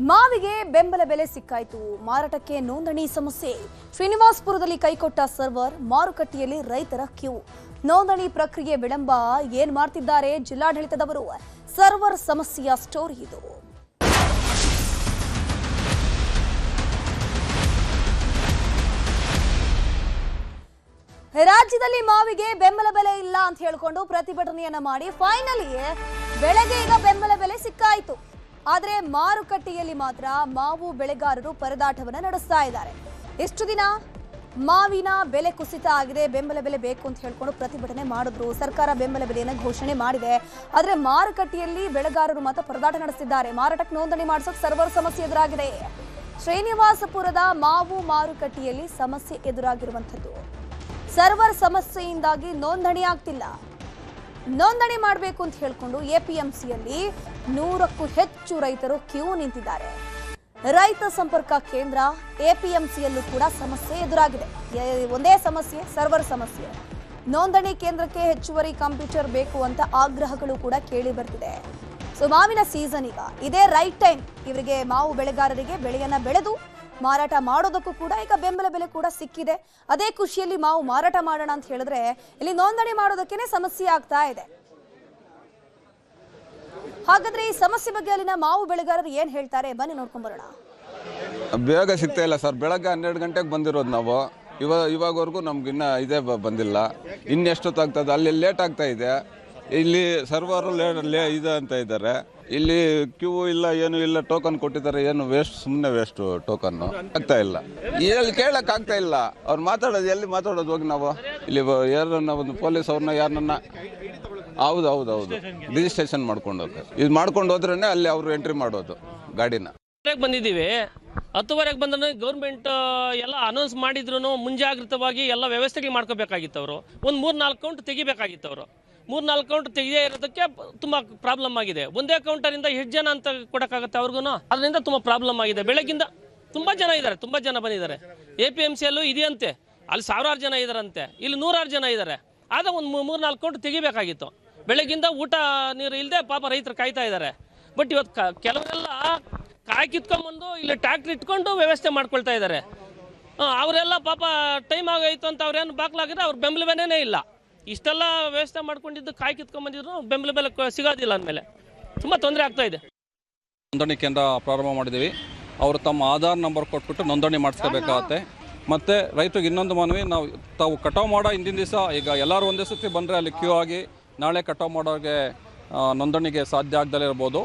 ಮಾವಿಗೆ ಬೆಂಬಲ ಬೆಲೆ ಸಿಕ್ಕಾಯಿತು. ಮಾರಾಟಕ್ಕೆ ನೋಂದಣಿ ಸಮಸ್ಯೆ. ಶ್ರೀನಿವಾಸಪುರದಲ್ಲಿ ಕೈಕೊಟ್ಟ ಸರ್ವರ್, ಮಾರುಕಟ್ಟೆಯಲ್ಲಿ ರೈತರ ಕ್ಯೂ. ನೋಂದಣಿ ಪ್ರಕ್ರಿಯೆ ವಿಳಂಬ. ಏನ್ ಮಾಡ್ತಿದ್ದಾರೆ ಜಿಲ್ಲಾಡಳಿತದವರು? ಸರ್ವರ್ ಸಮಸ್ಯೆಯ ಸ್ಟೋರಿ ಇದು. ರಾಜ್ಯದಲ್ಲಿ ಮಾವಿಗೆ ಬೆಂಬಲ ಬೆಲೆ ಇಲ್ಲ ಅಂತ ಹೇಳಿಕೊಂಡು ಪ್ರತಿಭಟನೆಯನ್ನ ಮಾಡಿ ಫೈನಲಿ ಬೆಳೆಗೆ ಈಗ ಬೆಂಬಲ ಬೆಲೆ ಸಿಕ್ಕಾಯಿತು. ಆದರೆ ಮಾರುಕಟ್ಟೆಯಲ್ಲಿ ಮಾತ್ರ ಮಾವು ಬೆಳೆಗಾರರು ಪರದಾಟವನ್ನ ನಡೆಸ್ತಾ ಇದ್ದಾರೆ. ಎಷ್ಟು ದಿನ ಮಾವಿನ ಬೆಲೆ ಕುಸಿತ ಆಗಿದೆ, ಬೆಂಬಲ ಬೆಲೆ ಬೇಕು ಅಂತ ಹೇಳ್ಕೊಂಡು ಪ್ರತಿಭಟನೆ ಮಾಡಿದ್ರು. ಸರ್ಕಾರ ಬೆಂಬಲ ಬೆಲೆಯನ್ನು ಘೋಷಣೆ ಮಾಡಿದೆ. ಆದರೆ ಮಾರುಕಟ್ಟೆಯಲ್ಲಿ ಬೆಳೆಗಾರರು ಮಾತ್ರ ಪರದಾಟ ನಡೆಸಿದ್ದಾರೆ. ಮಾರಾಟಕ್ಕೆ ನೋಂದಣಿ ಮಾಡಿಸೋಕೆ ಸರ್ವರ್ ಸಮಸ್ಯೆ ಎದುರಾಗಿದೆ. ಶ್ರೀನಿವಾಸಪುರದ ಮಾವು ಮಾರುಕಟ್ಟೆಯಲ್ಲಿ ಸಮಸ್ಯೆ ಎದುರಾಗಿರುವಂಥದ್ದು. ಸರ್ವರ್ ಸಮಸ್ಯೆಯಿಂದಾಗಿ ನೋಂದಣಿ ಆಗ್ತಿಲ್ಲ. ನೋಂದಣಿ ಮಾಡಬೇಕು ಅಂತ ಹೇಳ್ಕೊಂಡು ಎಪಿಎಂಸಿಯಲ್ಲಿ 100ಕ್ಕೂ ಹೆಚ್ಚು ರೈತರು ಕ್ಯೂ ನಿಂತಿದ್ದಾರೆ. ರೈತ ಸಂಪರ್ಕ ಕೇಂದ್ರ ಎಪಿಎಂಸಿಯಲ್ಲೂ ಕೂಡ ಸಮಸ್ಯೆ ಎದುರಾಗಿದೆ. ಒಂದೇ ಸಮಸ್ಯೆ, ಸರ್ವರ್ ಸಮಸ್ಯೆ. ನೋಂದಣಿ ಕೇಂದ್ರಕ್ಕೆ ಹೆಚ್ಚುವರಿ ಕಂಪ್ಯೂಟರ್ ಬೇಕು ಅಂತ ಆಗ್ರಹಗಳು ಕೂಡ ಕೇಳಿ ಬರ್ತಿದೆ. ಸೊ ಮಾವಿನ ಸೀಸನ್ ಈಗ ಇದೇ ರೈಟ್ ಟೈಮ್ ಇವರಿಗೆ, ಮಾವು ಬೆಳೆಗಾರರಿಗೆ ಬೆಳೆಯನ್ನ ಬೆಳೆದು ಮಾರಾಟ ಮಾಡೋದಕ್ಕೂ ಕೂಡ ಈಗ ಬೆಂಬಲ ಬೆಲೆ ಕೂಡ ಸಿಕ್ಕಿದೆ. ಅದೇ ಖುಷಿಯಲ್ಲಿ ಮಾವು ಮಾರಾಟ ಮಾಡೋಣ ಅಂತ ಹೇಳಿದ್ರೆ ಇಲ್ಲಿ ನೋಂದಣಿ ಮಾಡೋದಕ್ಕೇನೆ ಸಮಸ್ಯೆ ಆಗ್ತಾ ಇದೆ. ಹಾಗಾದ್ರೆ ಈ ಸಮಸ್ಯೆ ಬಗ್ಗೆ ಅಲ್ಲಿನ ಮಾವು ಬೆಳೆಗಾರರು ಏನ್ ಹೇಳ್ತಾರೆ, ಬನ್ನಿ ನೋಡ್ಕೊಂಡ್ ಬರೋಣ. ಬೇಗ ಸಿಗ್ತಾ ಇಲ್ಲ ಸರ್. ಬೆಳಗ್ಗೆ 12 ಗಂಟೆಗೆ ಬಂದಿರೋದು ನಾವು. ಇವಾಗವರೆಗೂ ನಮ್ಗಿನ್ನ ಇದೇ ಬಂದಿಲ್ಲ. ಇನ್ನೆಷ್ಟೊತ್ತಾಗ್ತದೆ, ಅಲ್ಲಿ ಲೇಟ್ ಆಗ್ತಾ ಇದೆ. ಇಲ್ಲಿ ಸರ್ವರು ಇದೆ ಅಂತ ಇದ್ದಾರೆ. ಇಲ್ಲಿ ಕ್ಯೂ ಇಲ್ಲ, ಏನು ಇಲ್ಲ. ಟೋಕನ್ ಕೊಟ್ಟಿದ್ದಾರೆ, ಏನು ವೇಸ್ಟ್, ಸುಮ್ಮನೆ ವೇಸ್ಟ್. ಟೋಕನ್ ಆಗ್ತಾ ಇಲ್ಲ. ಇಲ್ಲಿ ಕೇಳಕ್ ಆಗ್ತಾ ಇಲ್ಲ. ಅವ್ರು ಮಾತಾಡೋದು ಎಲ್ಲಿ ಮಾತಾಡೋದು ಹೋಗಿ ನಾವು ಇಲ್ಲಿ ಯಾರನ್ನ ಒಂದು ಪೊಲೀಸ್ ಅವ್ರನ್ನ ಯಾರನ್ನ ಹೌದು ರಿಜಿಸ್ಟ್ರೇಷನ್ ಮಾಡ್ಕೊಂಡು ಹೋಗ್ತಾರೆ. ಇದು ಮಾಡ್ಕೊಂಡು ಹೋದ್ರೇನೆ ಅಲ್ಲಿ ಅವರು ಎಂಟ್ರಿ ಮಾಡೋದು ಗಾಡಿನ. ಬಂದಿದ್ದೀವಿ 10:00 ಬಂದ್ರೆ ಗೌರ್ಮೆಂಟ್ ಎಲ್ಲ ಅನೌನ್ಸ್ ಮಾಡಿದ್ರು ಮುಂಜಾಗ್ರತವಾಗಿ ಎಲ್ಲ ವ್ಯವಸ್ಥೆಗಳು ಮಾಡ್ಕೋಬೇಕಾಗಿತ್ತು. ಅವರು ಒಂದು 3-4 ಕೌಂಟ್ ತೆಗಿಬೇಕಾಗಿತ್ತು. ಅವರು 3-4 ಕೌಂಟ್ ತೆಗೆದೇ ಇರೋದಕ್ಕೆ ತುಂಬ ಪ್ರಾಬ್ಲಮ್ ಆಗಿದೆ. ಒಂದೇ ಕೌಂಟರಿಂದ ಎಷ್ಟು ಜನ ಅಂತ ಕೊಡೋಕ್ಕಾಗುತ್ತೆ ಅವ್ರಿಗೂ? ಅದರಿಂದ ತುಂಬ ಪ್ರಾಬ್ಲಮ್ ಆಗಿದೆ. ಬೆಳಗ್ಗಿಂದ ತುಂಬ ಜನ ಬಂದಿದ್ದಾರೆ. APMCಯಲ್ಲೂ ಇದೆಯಂತೆ, ಅಲ್ಲಿ 1000 ಜನ ಇದ್ದಾರಂತೆ, ಇಲ್ಲಿ 100 ಜನ ಇದ್ದಾರೆ. ಆದ ಒಂದು 3-4 ಕೌಂಟ್ ತೆಗಿಬೇಕಾಗಿತ್ತು. ಬೆಳಗ್ಗಿಂದ ಊಟ ನೀರು ಇಲ್ಲದೆ ಪಾಪ ರೈತರು ಕಾಯ್ತಾ ಇದ್ದಾರೆ. ಬಟ್ ಇವತ್ತು ಕೆಲವರೆಲ್ಲ ಕಾಯಿ ಕಿತ್ಕೊಂಡ್ಬಂದು ಇಲ್ಲಿ ಟ್ಯಾಕ್ಟ್ರಿ ಇಟ್ಕೊಂಡು ವ್ಯವಸ್ಥೆ ಮಾಡ್ಕೊಳ್ತಾ ಇದ್ದಾರೆ. ಅವರೆಲ್ಲ ಪಾಪ ಟೈಮ್ ಆಗೋಯ್ತು ಅಂತ ಅವ್ರೇನು ಬಾಕ್ಲಾಗಿದ್ರೆ ಅವ್ರ ಬೆಂಬಲ ಬೆಲೆನೇ ಇಲ್ಲ. ಇಷ್ಟೆಲ್ಲ ವ್ಯವಸ್ಥೆ ಮಾಡ್ಕೊಂಡಿದ್ದು ಕಾಯಿ ಕಿತ್ಕೊಂಡ್ಬಂದಿದ್ರು ಬೆಂಬಲ ಬೆಲೆ ಸಿಗೋದಿಲ್ಲ. ಅಂದಮೇಲೆ ತುಂಬ ತೊಂದರೆ ಆಗ್ತಾ ಇದೆ. ನೋಂದಣಿ ಕೇಂದ್ರ ಪ್ರಾರಂಭ ಮಾಡಿದ್ದೀವಿ. ಅವರು ತಮ್ಮ ಆಧಾರ್ ನಂಬರ್ ಕೊಟ್ಬಿಟ್ಟು ನೋಂದಣಿ ಮಾಡಿಸ್ಕೋಬೇಕಾಗತ್ತೆ. ಮತ್ತು ರೈತರಿಗೆ ಇನ್ನೊಂದು ಮನವಿ, ತಾವು ಕಟಾವು ಮಾಡೋ ಹಿಂದಿನ ದಿವಸ ಈಗ ಎಲ್ಲರೂ ಒಂದೇ ಸತಿ ಬಂದರೆ ಅಲ್ಲಿ ಕ್ಯೂ ಆಗಿ ನಾಳೆ ಕಟಾವು ಮಾಡೋರಿಗೆ ನೋಂದಣಿಗೆ ಸಾಧ್ಯ ಆಗದಲ್ಲೇ ಇರ್ಬೋದು.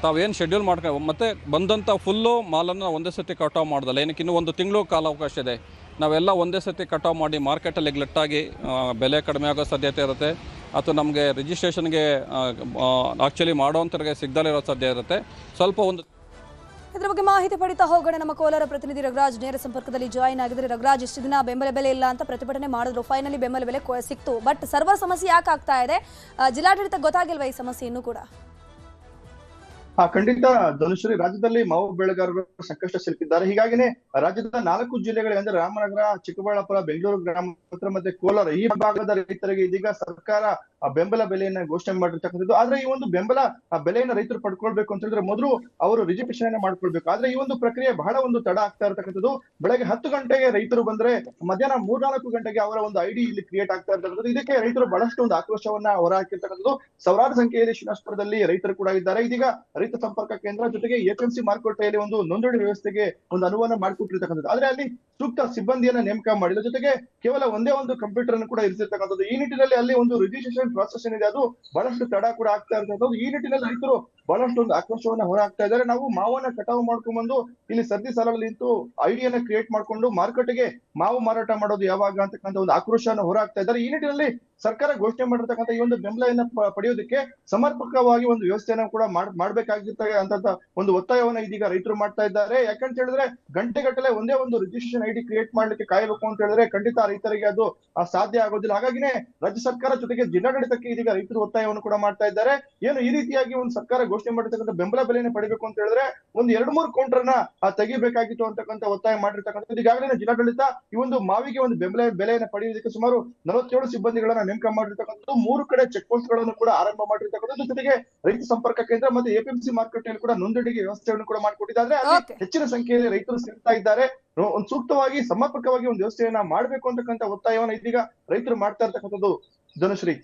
ತಾವೇನು ಶೆಡ್ಯೂಲ್ ಮಾಡ್ಕೊ ಮತ್ತು ಬಂದಂಥ ಫುಲ್ಲು ಮಾಲನ್ನು ಒಂದೇ ಸತಿ ಕಟಾವು ಮಾಡ್ದಲ್ಲ. ಏನಕ್ಕೆ ಇನ್ನೂ 1 ತಿಂಗಳು ಕಾಲಾವಕಾಶ ಇದೆ. ನಾವೆಲ್ಲ ಒಂದೇ ಸತಿ ಕಟಾವು ಮಾಡಿ ಮಾರ್ಕೆಟಲ್ಲಿ ಗ್ಲಟ್ಟಾಗಿ ಬೆಲೆ ಕಡಿಮೆ ಆಗೋ ಸಾಧ್ಯತೆ ಇರುತ್ತೆ. ಅಥವಾ ನಮಗೆ ರಿಜಿಸ್ಟ್ರೇಷನ್ಗೆ ಆ್ಯಕ್ಚುಲಿ ಮಾಡೋವಂಥವ್ರಿಗೆ ಸಿಗ್ದಲೇ ಇರೋ ಸಾಧ್ಯ ಇರುತ್ತೆ. ಸ್ವಲ್ಪ ಇದರ ಬಗ್ಗೆ ಮಾಹಿತಿ ಪಡಿತಾ ಹೋಗೋಣ. ನಮ್ಮ ಕೋಲಾರ ಪ್ರತಿನಿಧಿ ರಘುರಾಜ್ ನೇರ ಸಂಪರ್ಕದಲ್ಲಿ ಜಾಯಿನ್ ಆಗಿದ್ದಾರೆ. ರಘುರಾಜ್, ಇಷ್ಟು ದಿನ ಬೆಂಬಲ ಬೆಲೆ ಇಲ್ಲ ಅಂತ ಪ್ರತಿಭಟನೆ ಮಾಡಿದ್ರು, ಫೈನಲಿ ಬೆಂಬಲ ಬೆಲೆ ಸಿಕ್ತು. ಬಟ್ ಸರ್ವರ್ ಸಮಸ್ಯೆ ಯಾಕೆ ಆಗ್ತಾ ಇದೆ? ಜಿಲ್ಲಾಡಳಿತ ಗೊತ್ತಾಗಿಲ್ವಾ ಈ ಸಮಸ್ಯೆ ಇನ್ನೂ ಕೂಡ? ಖಂಡಿತ ಧನುಶ್ರೀ, ರಾಜ್ಯದಲ್ಲಿ ಮಾವು ಬೆಳೆಗಾರರು ಸಂಕಷ್ಟ ಸಿಲುಕಿದ್ದಾರೆ. ಹೀಗಾಗಿನೇ ರಾಜ್ಯದ 4 ಜಿಲ್ಲೆಗಳು ಅಂದ್ರೆ ರಾಮನಗರ, ಚಿಕ್ಕಬಳ್ಳಾಪುರ, ಬೆಂಗಳೂರು ಗ್ರಾಮಾಂತರ ಮತ್ತೆ ಕೋಲಾರ ಈ ಭಾಗದ ರೈತರಿಗೆ ಇದೀಗ ಸರ್ಕಾರ ಬೆಂಬಲ ಬೆಲೆಯನ್ನ ಘೋಷಣೆ ಮಾಡಿರ್ತಕ್ಕಂಥದ್ದು. ಆದ್ರೆ ಈ ಒಂದು ಬೆಂಬಲ ಬೆಲೆಯನ್ನ ರೈತರು ಪಡ್ಕೊಳ್ಬೇಕು ಅಂತ ಹೇಳಿದ್ರೆ ಮೊದಲು ಅವರು ರಿಜಿಸ್ಟ್ರೇಷನ್ ಮಾಡ್ಕೊಳ್ಬೇಕು. ಆದ್ರೆ ಈ ಒಂದು ಪ್ರಕ್ರಿಯೆ ಬಹಳ ತಡ ಆಗ್ತಾ ಇರ್ತಕ್ಕಂಥದ್ದು. ಬೆಳಗ್ಗೆ 10 ಗಂಟೆಗೆ ರೈತರು ಬಂದ್ರೆ ಮಧ್ಯಾಹ್ನ 3-4 ಗಂಟೆಗೆ ಅವರ ಒಂದು ಐಡಿ ಇಲ್ಲಿ ಕ್ರಿಯೇಟ್ ಆಗ್ತಾ ಇರ್ತಕ್ಕಂಥದ್ದು. ಇದಕ್ಕೆ ರೈತರು ಬಹಳಷ್ಟು ಆಕ್ರೋಶವನ್ನ ಹೊರಹಾಕಿರ್ತಕ್ಕಂಥದ್ದು. ಸಾವಿರಾರು ಸಂಖ್ಯೆಯಲ್ಲಿ ಶ್ರೀನಿವಾಸಪುರದಲ್ಲಿ ರೈತರು ಕೂಡ ಇದ್ದಾರೆ. ಇದೀಗ ರೈತ ಸಂಪರ್ಕ ಕೇಂದ್ರ ಜೊತೆಗೆ APMC ಮಾರುಕಟ್ಟೆಯಲ್ಲಿ ಒಂದು ನೋಂದಣಿ ವ್ಯವಸ್ಥೆಗೆ ಒಂದು ಅನುವಾದ ಮಾಡಿಕೊಟ್ಟಿರ್ತಕ್ಕಂಥದ್ದು. ಆದ್ರೆ ಅಲ್ಲಿ ಸೂಕ್ತ ಸಿಬ್ಬಂದಿಯನ್ನ ನೇಮಕ ಮಾಡಿಲ್ಲ. ಜೊತೆಗೆ ಕೇವಲ ಒಂದೇ ಒಂದು ಕಂಪ್ಯೂಟರ್ ಅನ್ನು ಕೂಡ ಇರಿಸಿರ್ತಕ್ಕಂಥದ್ದು. ಈ ನಿಟ್ಟಿನಲ್ಲಿ ಅಲ್ಲಿ ಒಂದು ರಿಜಿಸ್ಟ್ರೇಷನ್ ಪ್ರಾಸೆಸ್ ಏನಿದೆ ಅದು ಬಹಳಷ್ಟು ತಡ ಕೂಡ ಆಗ್ತಾ ಇರ್ತಕ್ಕಂಥದ್ದು. ಈ ನಿಟ್ಟಿನಲ್ಲಿ ರೈತರು ಬಹಳಷ್ಟು ಆಕ್ರೋಶವನ್ನ ಹೊರ ಹಾಕ್ತಾ ಇದ್ದಾರೆ. ನಾವು ಮಾವನ್ನ ಕಟಾವು ಮಾಡ್ಕೊಂಡ್ಬಂದು ಇಲ್ಲಿ ಸರದಿ ಸಾಲಲ್ಲಿ ನಿಂತು ಐಡಿಯನ್ನ ಕ್ರಿಯೇಟ್ ಮಾಡ್ಕೊಂಡು ಮಾರುಕಟ್ಟೆಗೆ ಮಾವು ಮಾರಾಟ ಮಾಡೋದು ಯಾವಾಗ ಅಂತಕ್ಕಂಥ ಒಂದು ಆಕ್ರೋಶವನ್ನು ಹೊರ ಹಾಕ್ತಾ ಇದ್ದಾರೆ. ಈ ನಿಟ್ಟಿನಲ್ಲಿ ಸರ್ಕಾರ ಘೋಷಣೆ ಮಾಡಿರ್ತಕ್ಕಂಥ ಈ ಒಂದು ಬೆಂಬಲವನ್ನ ಪಡೆಯೋದಕ್ಕೆ ಸಮರ್ಪಕವಾಗಿ ಒಂದು ವ್ಯವಸ್ಥೆಯನ್ನ ಕೂಡ ಮಾಡ್ಬೇಕಾಗಿತ್ತ ಅಂತ ಒಂದು ಒತ್ತಾಯವನ್ನ ಇದೀಗ ರೈತರು ಮಾಡ್ತಾ ಇದ್ದಾರೆ. ಯಾಕಂತ ಹೇಳಿದ್ರೆ ಗಂಟೆಗಟ್ಟಲೆ ಒಂದೇ ಒಂದು ರಿಜಿಸ್ಟ್ರೇಷನ್ ಐಡಿ ಕ್ರಿಯೇಟ್ ಮಾಡ್ಲಿಕ್ಕೆ ಕಾಯಬೇಕು ಅಂತ ಹೇಳಿದ್ರೆ ಖಂಡಿತ ರೈತರಿಗೆ ಅದು ಸಾಧ್ಯ ಆಗೋದಿಲ್ಲ. ಹಾಗಾಗಿನೇ ರಾಜ್ಯ ಸರ್ಕಾರ ಜೊತೆಗೆ ಜಿಲ್ಲಾಡಳಿತಕ್ಕೆ ಇದೀಗ ರೈತರು ಒತ್ತಾಯವನ್ನು ಕೂಡ ಮಾಡ್ತಾ ಇದ್ದಾರೆ. ಏನು ಈ ರೀತಿಯಾಗಿ ಒಂದು ಸರ್ಕಾರ ಘೋಷಣೆ ಮಾಡಿರ್ತಕ್ಕಂಥ ಬೆಂಬಲ ಬೆಲೆಯನ್ನು ಪಡಿಬೇಕು ಅಂತ ಹೇಳಿದ್ರೆ ಒಂದು 2-3 ಕೌಂಟರ್ನ ತೆಗಿಬೇಕಾಗಿತ್ತು ಅಂತಕ್ಕಂಥ ಒತ್ತಾಯ ಮಾಡಿರ್ತಕ್ಕಂಥದ್ದು. ಈಗಾಗಲೇ ಜಿಲ್ಲಾಡಳಿತ ಈ ಒಂದು ಮಾವಿಗೆ ಒಂದು ಬೆಂಬಲ ಬೆಲೆಯನ್ನು ಪಡೆಯುವುದಕ್ಕೆ ಸುಮಾರು 47 ಸಿಬ್ಬಂದಿಗಳನ್ನ ನೇಮಕ ಮಾಡಿರ್ತಕ್ಕಂಥದ್ದು 3 ಕಡೆ ಚೆಕ್ ಪೋಸ್ಟ್ ಗಳನ್ನು ಕೂಡ ಆರಂಭ ಮಾಡಿರ್ತಕ್ಕಂಥದ್ದು, ಜೊತೆಗೆ ರೈತ ಸಂಪರ್ಕ ಕೇಂದ್ರ ಮತ್ತೆ ಎಪಿಎಂಸಿ ಮಾರ್ಕೆಟ್ ನಲ್ಲಿ ಕೂಡ ನೋಂದಣಿಗೆ ವ್ಯವಸ್ಥೆಯನ್ನು ಕೂಡ ಮಾಡಿಕೊಟ್ಟಿದ್ದಾರೆ. ಅಲ್ಲಿ Okay. ಹೆಚ್ಚಿನ ಸಂಖ್ಯೆಯಲ್ಲಿ ರೈತರು ಸೇರ್ತಾ ಇದ್ದಾರೆ. ಒಂದು ಸೂಕ್ತವಾಗಿ ಸಮರ್ಪಕವಾಗಿ ಒಂದು ವ್ಯವಸ್ಥೆಯನ್ನ ಮಾಡಬೇಕು ಅಂತಕ್ಕಂಥ ಒತ್ತಾಯವನ್ನ ಇದೀಗ ರೈತರು ಮಾಡ್ತಾ ಇರ್ತಕ್ಕಂಥದ್ದು ಧನುಶ್ರೀ.